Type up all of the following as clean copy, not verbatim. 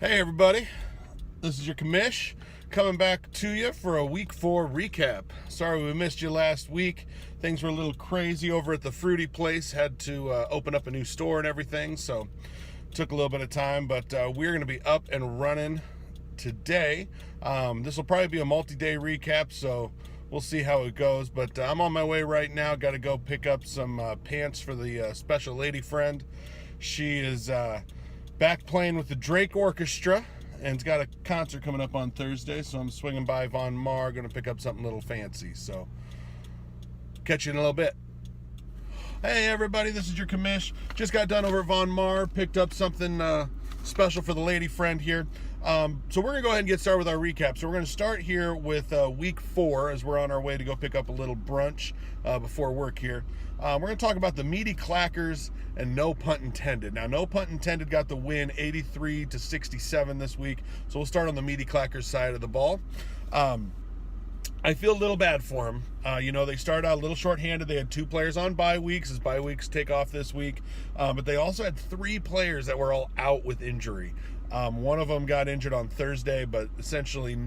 Hey everybody, this is your commish coming back to you for a week 4 recap. Sorry we missed you last week. Things were a little crazy over at the Fruity Place. Had to open up a new store and everything, so took a little bit of time, but we're going to be up and running today. This will probably be a multi-day recap, so we'll see how it goes, but I'm on my way right now. Got to go pick up some pants for the special lady friend. She is back playing with the Drake Orchestra and it's got a concert coming up on Thursday, so I'm swinging by Von Mar, going to pick up something a little fancy. So catch you in a little bit. Hey everybody, this is your commish. Just got done over at Von Mar, picked up something special for the lady friend here. So we're going to go ahead and get started with our recap. So we're going to start here with week 4 as we're on our way to go pick up a little brunch before work here. We're going to talk about the Meaty Clackers and No Punt Intended. Now, No Punt Intended got the win 83-67 this week. So we'll start on the Meaty Clackers side of the ball. I feel a little bad for them. They started out a little shorthanded. They had 2 players on bye weeks as bye weeks take off this week. But they also had 3 players that were all out with injury. One of them got injured on Thursday, but essentially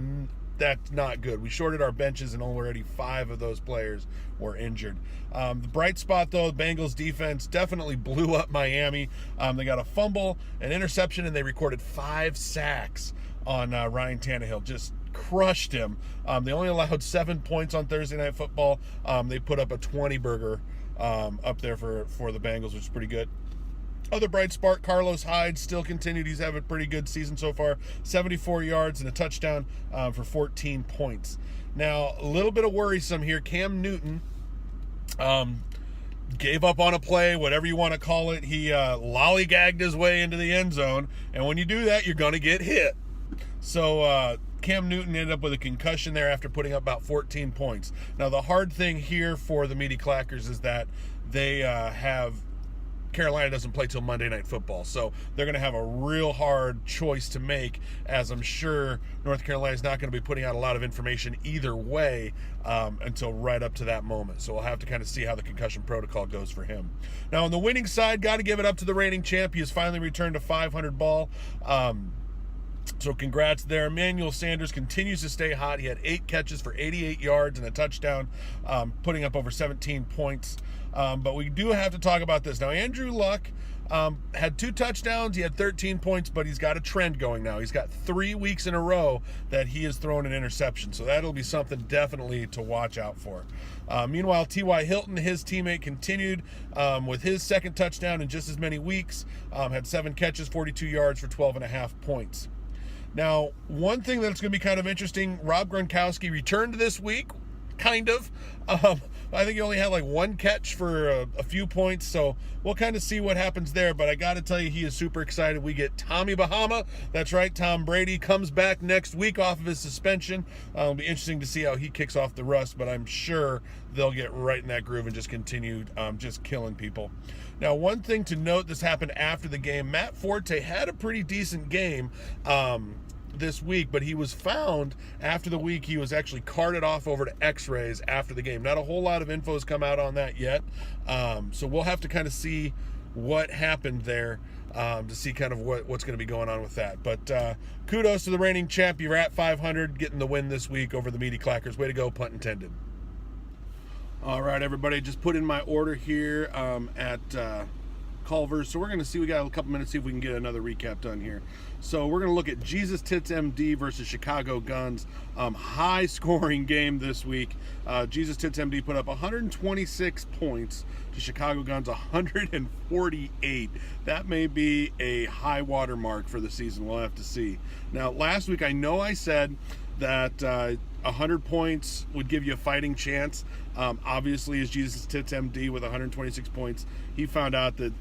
that's not good. We shorted our benches and already 5 of those players were injured. The bright spot, though, the Bengals defense definitely blew up Miami. They got a fumble, an interception, and they recorded 5 sacks on Ryan Tannehill. Just crushed him. They only allowed 7 points on Thursday Night Football. They put up a 20-burger up there for the Bengals, which is pretty good. Other bright spot, Carlos Hyde still continued. He's having a pretty good season so far. 74 yards and a touchdown for 14 points. Now, a little bit of worrisome here. Cam Newton gave up on a play, whatever you want to call it. He lollygagged his way into the end zone, and when you do that, you're going to get hit. So Cam Newton ended up with a concussion there after putting up about 14 points. Now, the hard thing here for the Meaty Clackers is that they have Carolina doesn't play till Monday Night Football, so they're going to have a real hard choice to make, as I'm sure North Carolina is not going to be putting out a lot of information either way until right up to that moment. So we'll have to kind of see how the concussion protocol goes for him. Now, on the winning side, got to give it up to the reigning champ. He has finally returned to 500 ball. So congrats there. Emmanuel Sanders continues to stay hot. He had 8 catches for 88 yards and a touchdown, putting up over 17 points. But we do have to talk about this. Now, Andrew Luck had 2 touchdowns. He had 13 points, but he's got a trend going now. He's got 3 weeks in a row that he has thrown an interception. So that'll be something definitely to watch out for. Meanwhile, T.Y. Hilton, his teammate, continued with his second touchdown in just as many weeks. Had 7 catches, 42 yards for 12.5 points. Now, one thing that's going to be kind of interesting, Rob Gronkowski returned this week, kind of. I think he only had like 1 catch for a few points, so we'll kind of see what happens there. But I got to tell you, he is super excited. We get Tommy Bahama. That's right, Tom Brady comes back next week off of his suspension. It'll be interesting to see how he kicks off the rust, but I'm sure they'll get right in that groove and just continue just killing people. Now, one thing to note, this happened after the game. Matt Forte had a pretty decent game this week, but he was found after the week. He was actually carted off over to x-rays after the game. Not a whole lot of info has come out on that yet, so we'll have to kind of see what happened there to see kind of what's going to be going on with that. But kudos to the reigning champ. You're at 500, getting the win this week over the Meaty Clackers. Way to go, punt intended. All right, everybody, just put in my order here at Culver's. So we're going to see, we got a couple minutes, see if we can get another recap done here. So we're going to look at Jesus Tits MD versus Chicago Guns. High scoring game this week. Jesus Tits MD put up 126 points to Chicago Guns 148. That may be a high water mark for the season. We'll have to see. Now, last week I know I said that 100 points would give you a fighting chance. Obviously, as Jesus Tits MD with 126 points, he found out that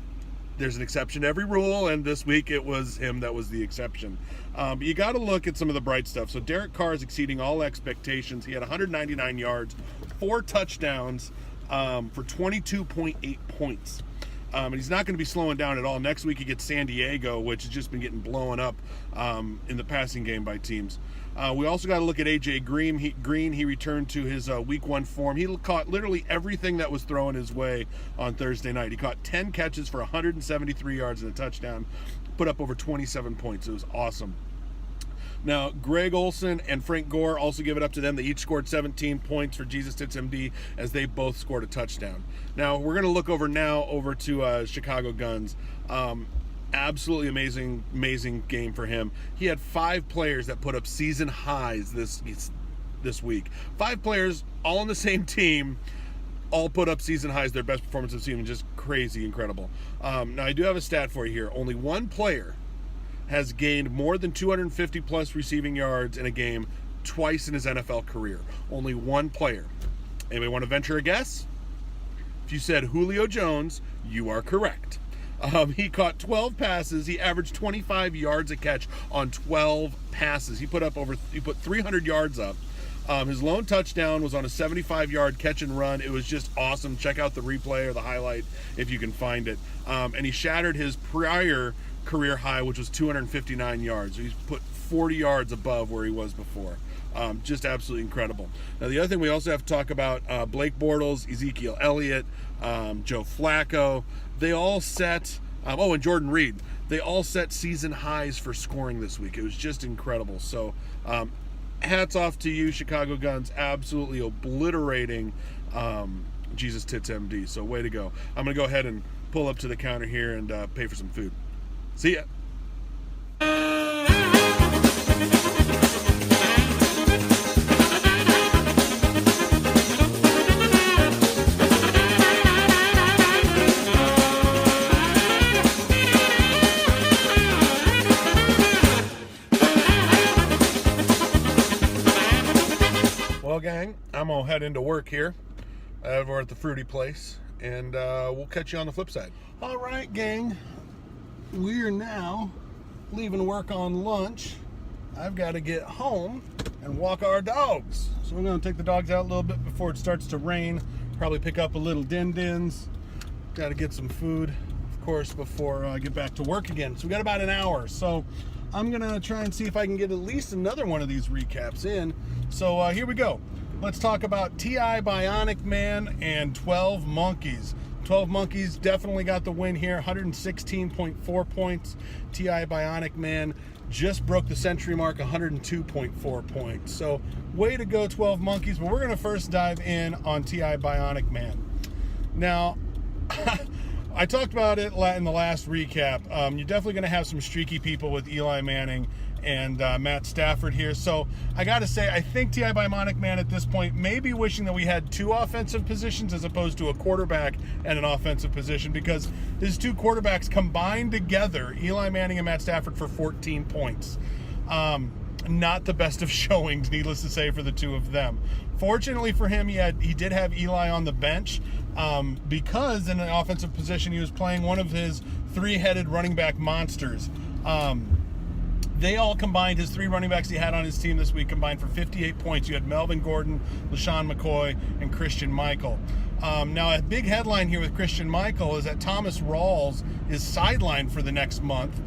there's an exception to every rule, and this week it was him that was the exception. But you got to look at some of the bright stuff. So Derek Carr is exceeding all expectations. He had 199 yards, 4 touchdowns for 22.8 points. And he's not going to be slowing down at all. Next week he gets San Diego, which has just been getting blown up in the passing game by teams. We also got to look at A.J. Green. He returned to his week 1 form. He caught literally everything that was thrown his way on Thursday night. He caught 10 catches for 173 yards and a touchdown. put up over 27 points. It was awesome. Now, Greg Olson and Frank Gore also give it up to them. They each scored 17 points for Jesus Tits MD as they both scored a touchdown. Now, we're going to look over to Chicago Guns. Absolutely amazing game for him. He had 5 players that put up season highs this week. 5 players all on the same team, all put up season highs, their best performance of the season. Just crazy, incredible. Now, I do have a stat for you here. Only one player has gained more than 250 plus receiving yards in a game twice in his NFL career. Only one player. Anybody want to venture a guess? If you said Julio Jones, you are correct. He caught 12 passes. He averaged 25 yards a catch on 12 passes. He put 300 yards up. His lone touchdown was on a 75-yard catch and run. It was just awesome. Check out the replay or the highlight if you can find it. And he shattered his prior career high, which was 259 yards. So he's put 40 yards above where he was before. Just absolutely incredible. Now, the other thing we also have to talk about, Blake Bortles, Ezekiel Elliott, Joe Flacco, they all set, and Jordan Reed, they all set season highs for scoring this week. It was just incredible. So hats off to you, Chicago Guns, absolutely obliterating Jesus Tits MD. So way to go. I'm going to go ahead and pull up to the counter here and pay for some food. See ya. Well, gang, I'm going to head into work here over at the Fruity Place, and we'll catch you on the flip side. All right, gang. We are now leaving work on lunch. I've got to get home and walk our dogs. So I'm going to take the dogs out a little bit before it starts to rain. Probably pick up a little din-dins. Got to get some food, of course, before I get back to work again. So we got about an hour. So I'm going to try and see if I can get at least another one of these recaps in. So here we go. Let's talk about T.I. Bionic Man and 12 Monkeys. 12 Monkeys definitely got the win here, 116.4 points. T.I. Bionic Man just broke the century mark, 102.4 points. So way to go, 12 Monkeys. But we're going to first dive in on T.I. Bionic Man. Now, I talked about it in the last recap. You're definitely going to have some streaky people with Eli Manning and Matt Stafford here. So I got to say, I think T.I. Bionic Man at this point may be wishing that we had 2 offensive positions as opposed to a quarterback and an offensive position, because his 2 quarterbacks combined together, Eli Manning and Matt Stafford, for 14 points. Not the best of showings, needless to say, for the 2 of them. Fortunately for him, he did have Eli on the bench because in an offensive position, he was playing one of his 3-headed running back monsters. They all combined, his 3 running backs he had on his team this week combined for 58 points. You had Melvin Gordon, LaShawn McCoy, and Christian Michael. Now, a big headline here with Christian Michael is that Thomas Rawls is sidelined for the next month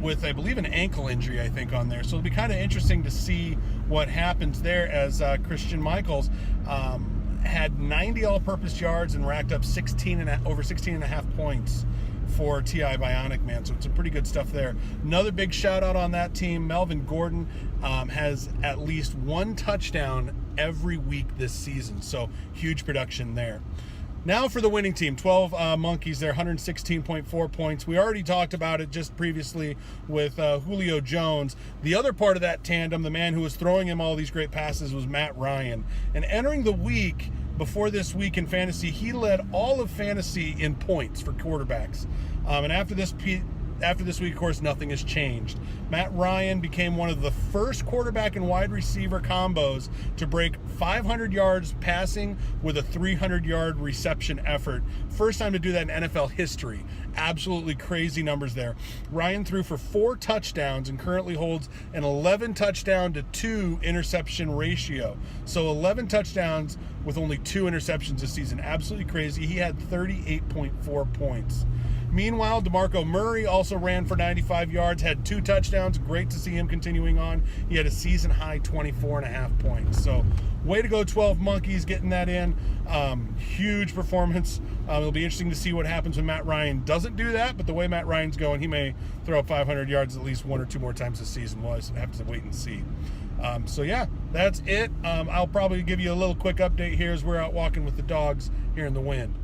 with, I believe, an ankle injury, I think, on there. So it'll be kind of interesting to see what happens there, as Christian Michaels had 90 all-purpose yards and racked up over 16 and a half points for T.I. Bionic Man. So it's some pretty good stuff there. Another big shout out on that team, Melvin Gordon has at least 1 touchdown every week this season. So huge production there. Now for the winning team, 12 Monkeys there, 116.4 points. We already talked about it just previously with Julio Jones. The other part of that tandem, the man who was throwing him all these great passes, was Matt Ryan. And entering the week, before this week in fantasy, he led all of fantasy in points for quarterbacks. And after this week, of course, nothing has changed. Matt Ryan became one of the first quarterback and wide receiver combos to break 500 yards passing with a 300-yard reception effort. First time to do that in NFL history. Absolutely crazy numbers there. Ryan threw for 4 touchdowns and currently holds an 11 touchdown to 2 interception ratio. So 11 touchdowns with only 2 interceptions this season. Absolutely crazy. He had 38.4 points. Meanwhile, DeMarco Murray also ran for 95 yards, had 2 touchdowns. Great to see him continuing on. He had a season-high 24.5 points. So, way to go, 12 Monkeys, getting that in. Huge performance. It'll be interesting to see what happens when Matt Ryan doesn't do that, but the way Matt Ryan's going, he may throw up 500 yards at least 1 or 2 more times this season. We'll have to wait and see. So yeah, that's it. I'll probably give you a little quick update here as we're out walking with the dogs here in the wind.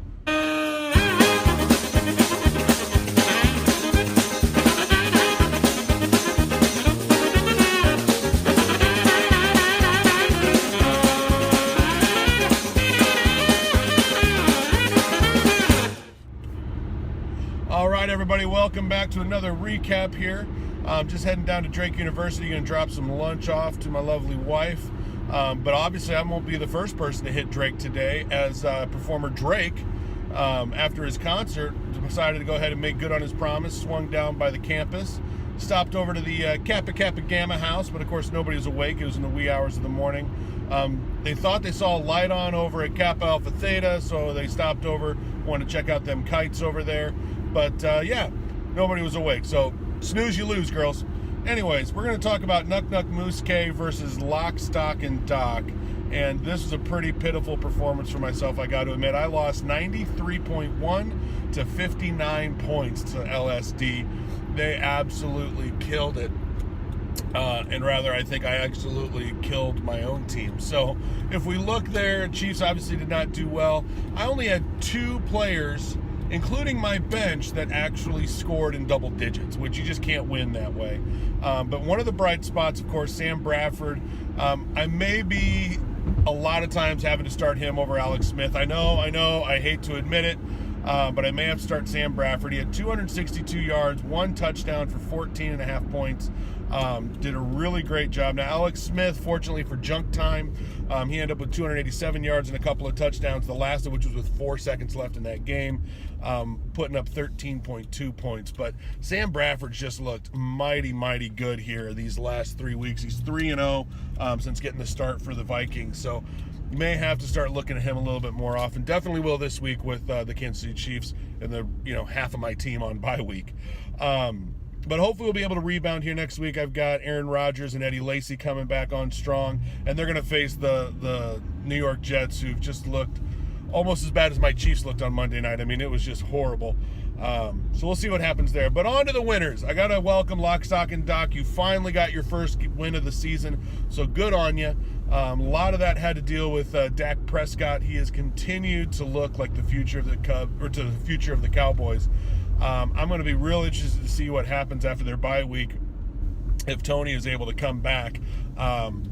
All right, everybody, welcome back to another recap here. Just heading down to Drake University, going to drop some lunch off to my lovely wife. But obviously, I won't be the first person to hit Drake today, as performer Drake, after his concert, decided to go ahead and make good on his promise, swung down by the campus, stopped over to the Kappa Kappa Gamma house, but of course nobody was awake. It was in the wee hours of the morning. They thought they saw a light on over at Kappa Alpha Theta, so they stopped over, wanted to check out them kites over there. But yeah, nobody was awake. So snooze, you lose, girls. Anyways, we're going to talk about Nuck Nuck Moose K versus Lock, Stock, and Doc. And this was a pretty pitiful performance for myself, I got to admit. I lost 93.1 to 59 points to LSD. They absolutely killed it. And rather, I think I absolutely killed my own team. So if we look there, Chiefs obviously did not do well. I only had 2 players, including my bench, that actually scored in double digits, which you just can't win that way. But one of the bright spots, of course, Sam Bradford. I may be a lot of times having to start him over Alex Smith. I know, I hate to admit it, but I may have to start Sam Bradford. He had 262 yards, 1 touchdown for 14.5 points. Did a really great job. Now, Alex Smith, fortunately for junk time, he ended up with 287 yards and a couple of touchdowns, the last of which was with 4 seconds left in that game, putting up 13.2 points. But Sam Bradford just looked mighty, mighty good here these last 3 weeks. He's 3-0 since getting the start for the Vikings. So you may have to start looking at him a little bit more often. Definitely will this week with the Kansas City Chiefs and the half of my team on bye week. But hopefully we'll be able to rebound here next week. I've got Aaron Rodgers and Eddie Lacy coming back on strong, and they're going to face the New York Jets, who've just looked almost as bad as my Chiefs looked on Monday night. I mean, it was just horrible. So we'll see what happens there. But on to the winners. I got to welcome Lock, Stock, and Doc. You finally got your first win of the season, so good on you. A lot of that had to deal with Dak Prescott. He has continued to look like the future of the future of the Cowboys. I'm going to be real interested to see what happens after their bye week. If Tony is able to come back,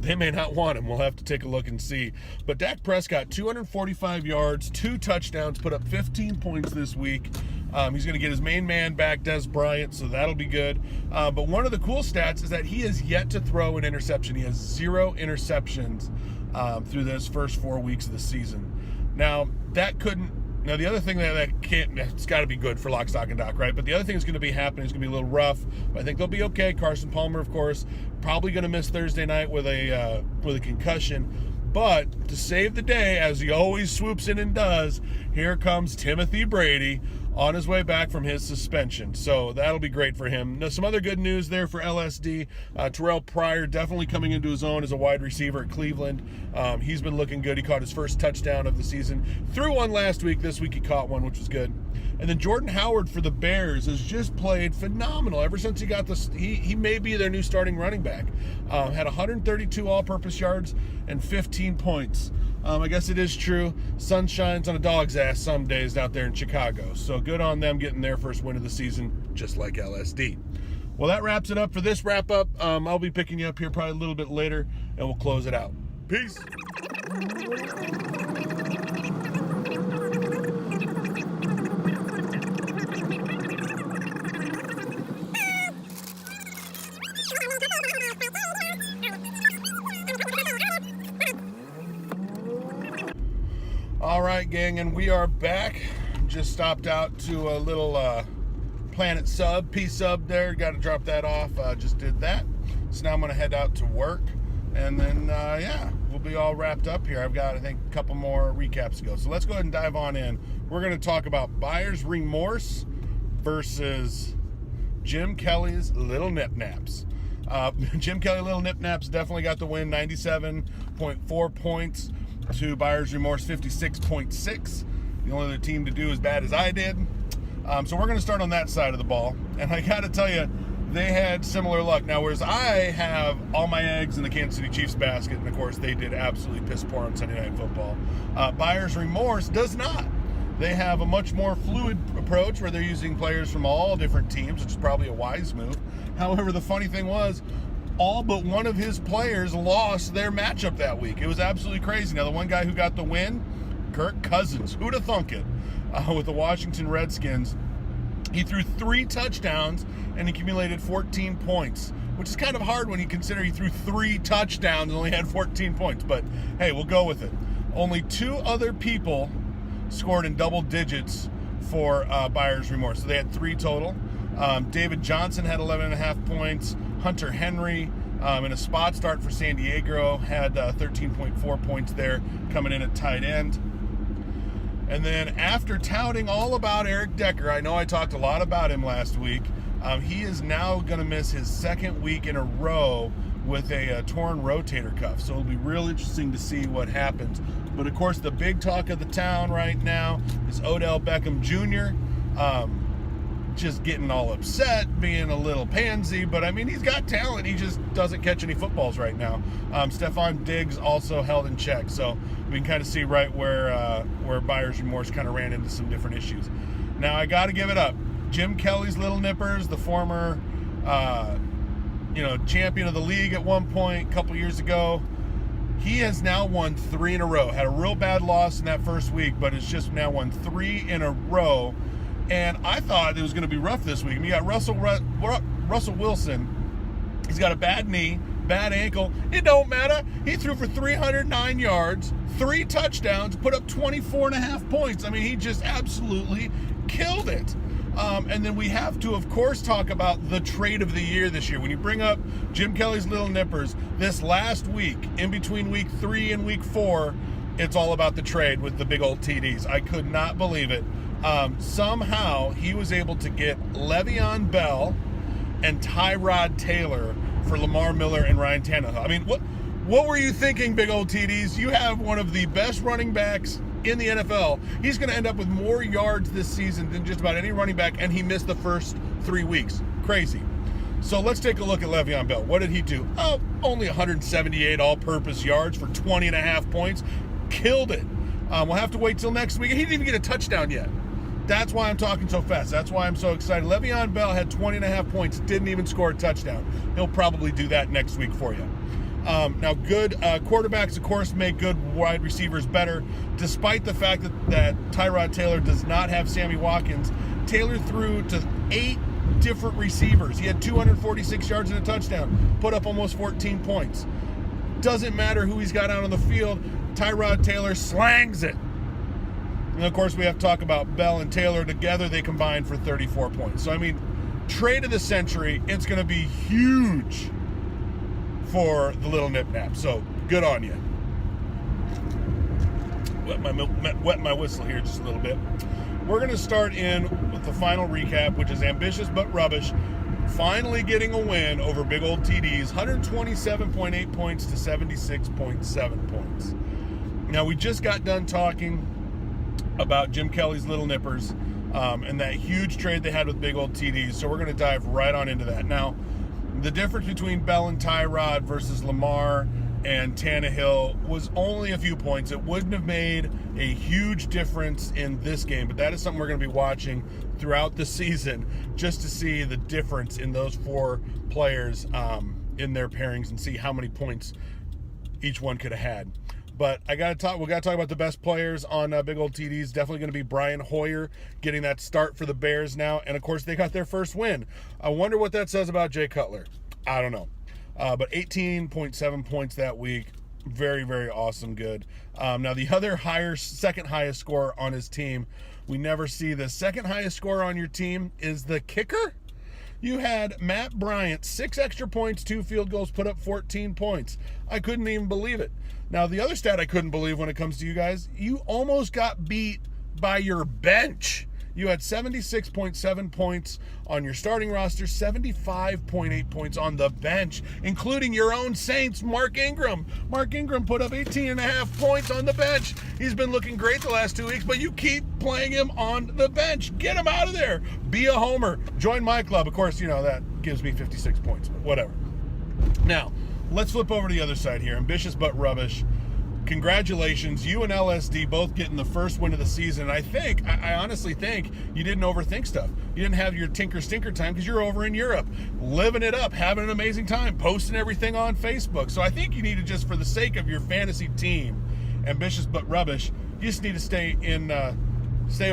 they may not want him. We'll have to take a look and see. But Dak Prescott, 245 yards, 2 touchdowns, put up 15 points this week. He's going to get his main man back, Des Bryant, so that'll be good. But one of the cool stats is that he has yet to throw an interception. He has 0 interceptions through those first 4 weeks of the season. Now, the other thing it's got to be good for Lock, Stock, and Doc, right? But the other thing that's going to be happening is going to be a little rough. But I think they'll be okay. Carson Palmer, of course, probably going to miss Thursday night with a concussion. But to save the day, as he always swoops in and does, here comes Timothy Brady on his way back from his suspension. So that'll be great for him. Now, some other good news there for LSD. Terrell Pryor definitely coming into his own as a wide receiver at Cleveland. He's been looking good. He caught his first touchdown of the season. Threw one last week. This week he caught one, which was good. And then Jordan Howard for the Bears has just played phenomenal ever since he got this. He may be their new starting running back. Had 132 all-purpose yards and 15 points. I guess it is true. Sun shines on a dog's ass some days out there in Chicago. So good on them getting their first win of the season, just like LSD. Well, that wraps it up for this wrap-up. I'll be picking you up here probably a little bit later, and we'll close it out. Peace. All right, gang, and we are back. Just stopped out to a little Planet Sub, P-Sub there. Got to drop that off. Just did that. So now I'm going to head out to work. And then, yeah, we'll be all wrapped up here. I've got, I think, a couple more recaps to go. So let's go ahead and dive on in. We're going to talk about buyer's remorse, versus Jim Kelly's Little Nip Naps. Jim Kelly Little Nip Naps definitely got the win, 97.4 points to Buyer's Remorse 56.6. The only other team to do as bad as I did. So we're going to start on that side of the ball. And I got to tell you, they had similar luck. Now, whereas I have all my eggs in the Kansas City Chiefs basket, and of course they did absolutely piss poor on Sunday Night Football, Buyer's Remorse does not. They have a much more fluid approach where they're using players from all different teams, which is probably a wise move. However, the funny thing was, all but one of his players lost their matchup that week. It was absolutely crazy. Now, the one guy who got the win, Kirk Cousins, who'd have thunk it, with the Washington Redskins. He threw 3 touchdowns and accumulated 14 points, which is kind of hard when you consider he threw 3 touchdowns and only had 14 points. But hey, we'll go with it. Only 2 other people scored in double digits for Buyer's Remorse. So they had 3 total. David Johnson had 11.5 points. Hunter Henry, in a spot start for San Diego, had 13.4 points there, coming in at tight end. And then after touting all about Eric Decker, I know I talked a lot about him last week, he is now going to miss his 2nd week in a row with a torn rotator cuff. So it'll be real interesting to see what happens. But of course, the big talk of the town right now is Odell Beckham Jr. Just getting all upset, being a little pansy, but I mean, he's got talent. He just doesn't catch any footballs right now. Stephon Diggs also held in check, so we can kind of see right where Buyer's Remorse kind of ran into some different issues. Now, I got to give it up. Jim Kelly's Little Nippers, the former, champion of the league at one point a couple years ago, he has now won 3 in a row. Had a real bad loss in that first week, but it's just now won 3 in a row. And I thought it was going to be rough this week. I mean, you got Russell Wilson. He's got a bad knee, bad ankle. It don't matter. He threw for 309 yards, 3 touchdowns, put up 24.5 points. I mean, he just absolutely killed it. And then we have to, of course, talk about the trade of the year this year. When you bring up Jim Kelly's Little Nippers, this last week, in between week 3 and week 4, it's all about the trade with the big old TDs. I could not believe it. Somehow he was able to get Le'Veon Bell and Tyrod Taylor for Lamar Miller and Ryan Tannehill. I mean, what were you thinking, big old TDs? You have one of the best running backs in the NFL. He's going to end up with more yards this season than just about any running back, and he missed the first 3 weeks. Crazy. So let's take a look at Le'Veon Bell. What did he do? Oh, only 178 all-purpose yards for 20.5 points. Killed it. We'll have to wait till next week. He didn't even get a touchdown yet. That's why I'm talking so fast. That's why I'm so excited. Le'Veon Bell had 20.5 points, didn't even score a touchdown. He'll probably do that next week for you. Now, good quarterbacks, of course, make good wide receivers better. Despite the fact that Tyrod Taylor does not have Sammy Watkins, Taylor threw to 8 different receivers. He had 246 yards and a touchdown, put up almost 14 points. Doesn't matter who he's got out on the field, Tyrod Taylor slangs it. And of course, we have to talk about Bell and Taylor together. They combined for 34 points. So, I mean, trade of the century. It's going to be huge for the Little Nip Nap. So, good on you. Wet my whistle here just a little bit. We're going to start in with the final recap, which is ambitious but rubbish. Finally getting a win over big old TDs, 127.8 points to 76.7 points. Now, we just got done talking about Jim Kelly's Little Nippers and that huge trade they had with big old TDs. So we're going to dive right on into that. Now, the difference between Bell and Tyrod versus Lamar and Tannehill was only a few points. It wouldn't have made a huge difference in this game, but that is something we're going to be watching throughout the season just to see the difference in those 4 players in their pairings and see how many points each one could have had. But we got to talk about the best players on Big Old TDs. Definitely going to be Brian Hoyer getting that start for the Bears now. And, of course, they got their first win. I wonder what that says about Jay Cutler. I don't know. But 18.7 points that week. Very, very awesome. Good. Now, the other second highest scorer on his team, we never see the second highest scorer on your team is the kicker. You had Matt Bryant, 6 extra points, 2 field goals, put up 14 points. I couldn't even believe it. Now, the other stat I couldn't believe when it comes to you guys, you almost got beat by your bench. You had 76.7 points on your starting roster, 75.8 points on the bench, including your own Saints, Mark Ingram. Mark Ingram put up 18.5 points on the bench. He's been looking great the last 2 weeks, but you keep playing him on the bench. Get him out of there. Be a homer. Join my club. Of course, that gives me 56 points, but whatever. Now, let's flip over to the other side here. Ambitious but rubbish. Congratulations, you and LSD both getting the first win of the season. And I honestly think you didn't overthink stuff. You didn't have your tinker stinker time because you're over in Europe, living it up, having an amazing time, posting everything on Facebook. So I think you need to, just for the sake of your fantasy team, ambitious but rubbish, you just need to stay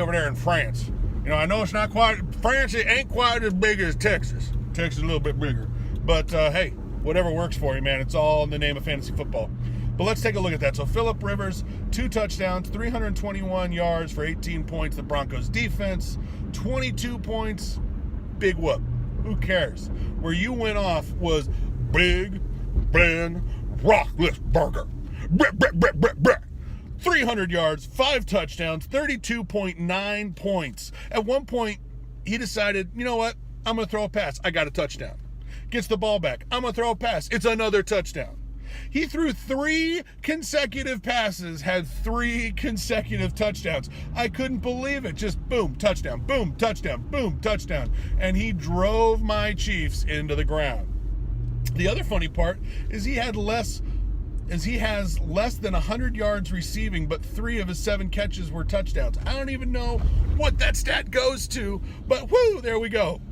over there in France. I know it's not quite, France ain't quite as big as Texas. Texas is a little bit bigger. But hey, whatever works for you, man. It's all in the name of fantasy football. But let's take a look at that. So Phillip Rivers, 2 touchdowns, 321 yards for 18 points. The Broncos defense, 22 points. Big whoop. Who cares? Where you went off was Big Ben Roethlisberger. 300 yards, 5 touchdowns, 32.9 points. At one point, he decided, you know what? I'm going to throw a pass. I got a touchdown. Gets the ball back. I'm going to throw a pass. It's another touchdown. He threw 3 consecutive passes, had 3 consecutive touchdowns. I couldn't believe it. Just boom, touchdown, boom, touchdown, boom, touchdown. And he drove my Chiefs into the ground. The other funny part is he has less than 100 yards receiving, but 3 of his 7 catches were touchdowns. I don't even know what that stat goes to, but whoo, there we go.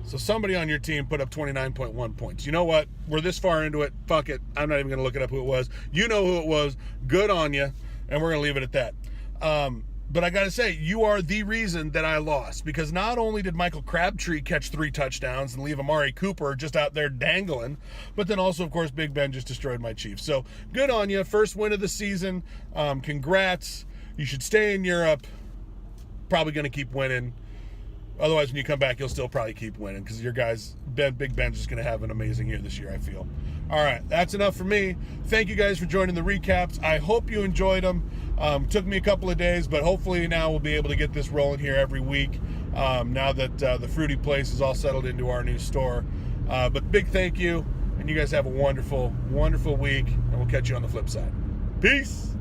So somebody on your team put up 29.1 points. You know what? We're this far into it. Fuck it. I'm not even going to look it up who it was. You know who it was. Good on you. And we're going to leave it at that. But I got to say, you are the reason that I lost. Because not only did Michael Crabtree catch 3 touchdowns and leave Amari Cooper just out there dangling, but then also, of course, Big Ben just destroyed my Chiefs. So good on you. First win of the season. Congrats. You should stay in Europe. Probably going to keep winning. Otherwise, when you come back, you'll still probably keep winning because your guys, Big Ben's just going to have an amazing year this year, I feel. All right, that's enough for me. Thank you guys for joining the recaps. I hope you enjoyed them. Took me a couple of days, but hopefully now we'll be able to get this rolling here every week now that the Fruity Place is all settled into our new store. But big thank you, and you guys have a wonderful, wonderful week, and we'll catch you on the flip side. Peace.